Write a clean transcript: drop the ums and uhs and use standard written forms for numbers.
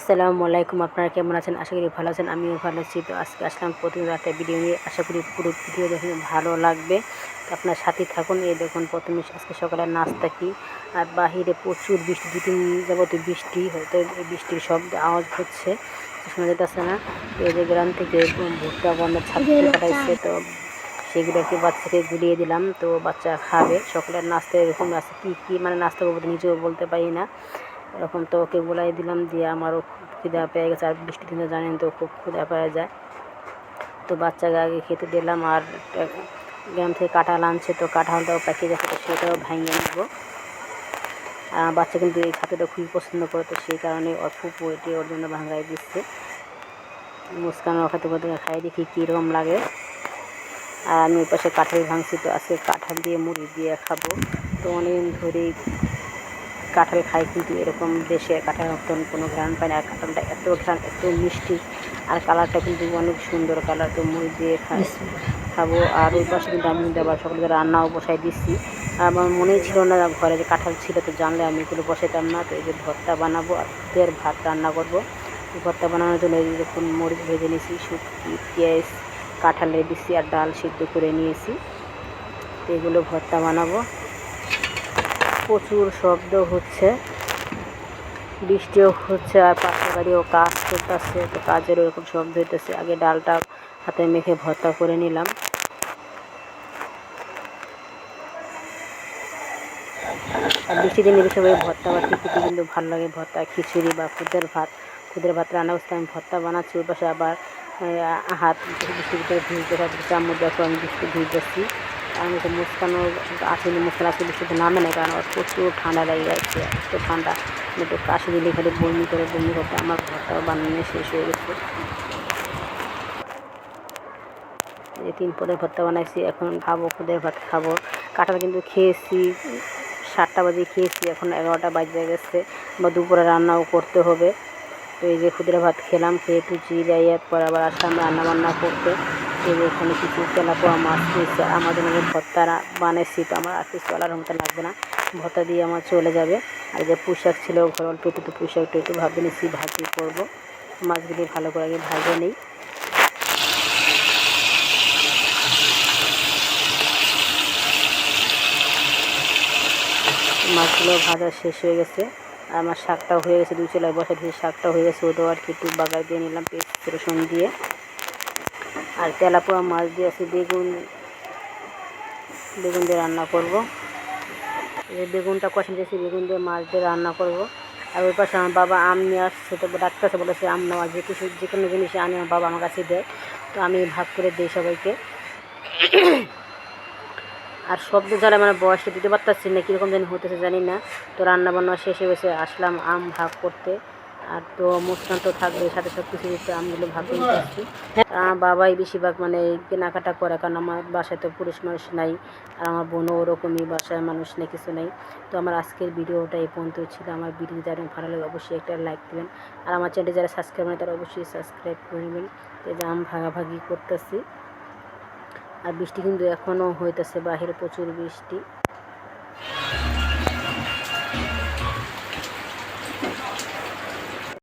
আসসালামু আলাইকুম। আপনারা কেমন আছেন? আশা করি ভালো আছেন। আমিও ভালো আছি। তো আজকে আসলাম প্রতিদিন রাতে ভিডিও নিয়ে। আশা করি পুরো ভিডিও দেখে ভালো লাগবে। তো আপনার সাথে থাকুন। এই দেখুন প্রথমে আজকে সকালের নাস্তা কি, আর বাহিরে প্রচুর বৃষ্টি, 2-3 দিন যাবতীয় বৃষ্টি, হয়তো এই বৃষ্টির শব্দ আওয়াজ হচ্ছে, শোনা যেতেছে না। তো এই যে গ্রাম থেকে ভুট্টা বন্যার ছাত্র পাঠাইছে, তো সেগুলোকে বাচ্চাকে গুলিয়ে দিলাম। তো বাচ্চা খাবে। সকালের নাস্তা এরকম আছে, কী মানে নাস্তা করবো নিজেও বলতে পারি না। এরকম তো ওকে বলাই দিলাম, দিয়ে আমারও খুব খিদা পেয়ে গেছে। আর বৃষ্টির দিনে জানেন তো খুব খিদা পেয়ে যায়। তো বাচ্চাকে আগে খেতে দিলাম। আর গ্রাম থেকে কাঁঠাল আনছে, তো কাঁঠালটাও পাকিয়ে গেছে, তো সেটাও ভেঙে নেব। বাচ্চা কিন্তু এই খাতাটা খুবই পছন্দ করে, তো সেই কারণে ওর ফুপু এটি ওর জন্য ভাঙাই দিচ্ছে। মুস্কান খাতে করতে খাই দেখি কীরকম লাগে। আর আমি ওই পাশে কাঁঠাল ভাঙছি, তো আজকে কাঁঠাল দিয়ে মুড়ি দিয়ে খাবো। তো অনেকদিন ধরেই কাঁঠাল খাই, কিন্তু এরকম দেশে কাঁঠাল মতন কোনো ঘ্রাণ পাই না। আর কাঁঠালটা এত ঘ্রাণ, এত মিষ্টি, আর কালারটা কিন্তু অনেক সুন্দর কালার। তো মুড়ি দিয়ে খাবো। আর ওই পাশে কিন্তু আমি কিন্তু আবার সকালে রান্নাও বসাই দিচ্ছি। আমার মনেই ছিল না ঘরে যে কাঁঠাল ছিল, তো জানলে আমি এগুলো বসাইতাম না। তো এই যে ভর্তা বানাবো আর দুধের ভাত রান্না করবো। ভর্তা বানানোর জন্য এই দেখুন মরিচ ভেজে নিয়েছি, শুটকি, পেঁয়াজ, কাঁঠালের বিচি আর ডাল সিদ্ধ করে নিয়েছি। তো এগুলো ভর্তা বানাবো। প্রচুর শব্দ হচ্ছে, বৃষ্টিও হচ্ছে, আর পাশের বাড়িও কাজ করতেছে, তো কাজের ওরকম শব্দ হইতেছে। আগে ডালটা হাতে মেখে ভর্তা করে নিলাম। আর বৃষ্টির দিনে বেশি ভর্তা বা খেতে কিন্তু ভালো লাগে। ভর্তা, খিচুড়ি বা খুদের ভাত রান্না করতে আমি ভর্তা বানাচ্ছি। ওই পাশে আবার হাত বৃষ্টির ভিতরে ভিজতে থাকতেছে। চামচ দেখো আমি বৃষ্টি ভিজতেছি। আমি তো মুস্কানো আসেনি, মুস্কান আসলে বৃষ্টিতে নামে না, কারণ ওর প্রচুর ঠান্ডা লেগে যাচ্ছে। এত ঠান্ডা, একটু কাশি দিলে খালি বমি করতে। আমার ভর্তাও বানানো শেষ হয়ে গেছে। এই 3 পদের ভর্তা বানাইছি, এখন খাবো, খুদের ভাত খাবো। কাঁঠাল কিন্তু খেয়েছি 7টা বাজে খেয়েছি, এখন 11টা বাজে গেছে, বা দুপুরে রান্নাও করতে হবে। তো এই যে খুদের ভাত খেলাম, খেয়ে একটু জিরাইয়ার পর আবার আসলাম রান্না বান্না করতে। এই যে এখানে কিছু তেলাপোয়া মাছ নিয়েছি, আর আমার জন্য ভর্তা বানাইছি। তো আমার আর কিছু চলার মতো লাগবে না, ভর্তা দিয়ে আমার চলে যাবে। আর যে পুঁইশাক ছিল ঘর অল্প একটু, তো পুঁইশাকটা একটু ভাবতে নিচ্ছি ভাজি করবো। মাছগুলি ভালো করে আগে ভাজে নেই। মাছগুলো ভাজা শেষ হয়ে গেছে, আর আমার শাকটাও হয়ে গেছে। 2 চুলায় বসা দিয়ে শাকটাও হয়ে গেছে, ওটাও আর কি একটু বাগার দিয়ে নিলাম পেঁয়াজ রসুন দিয়ে। আর তেলাপোয়া মাছ দিয়ে আছে বেগুন দিয়ে রান্না করব। এই বেগুনটা কষে দিয়েছি, বেগুন দিয়ে মাছ দিয়ে রান্না করব। আর ওই পাশে আমার বাবা আম নিয়ে আসছে, তো ডাক্তারছে বলেছে আম নেওয়া, যে কোনো জিনিসে আনি আমার বাবা আমার কাছে দেয়, তো আমি ভাগ করে দিই সবাইকে। আর শব্দ জ্বালা মানে বয়সটা দিতে পারতেছি না, কীরকম যেন হতেছে জানি না। তো রান্না বান্না শেষ হয়ে গেছে, আসলাম আম ভাগ করতে। আর তো মুস্কান তো থাকবে সাথে সব কিছু দিতে, আমগুলো ভাগ করে আসছি। আমার বাবাই বেশিরভাগ মানে কেনাকাটা করে, কারণ আমার বাসায় তো পুরুষ মানুষ নাই, আর আমার বোনও ওরকমই, বাসায় মানুষ নেই, কিছু নেই। তো আমার আজকের ভিডিওটা এই পর্যন্ত ছিল। আমার ভিডিও যারা ভালো লাগে অবশ্যই একটা লাইক দেবেন, আর আমার চ্যানেলে যারা সাবস্ক্রাইব নেই তারা অবশ্যই সাবস্ক্রাইব করে নেবেন। এই যে আম ভাগাভাগি করতেছি। আর বৃষ্টি কিন্তু এখনও হইতেছে, বাহিরে প্রচুর বৃষ্টি।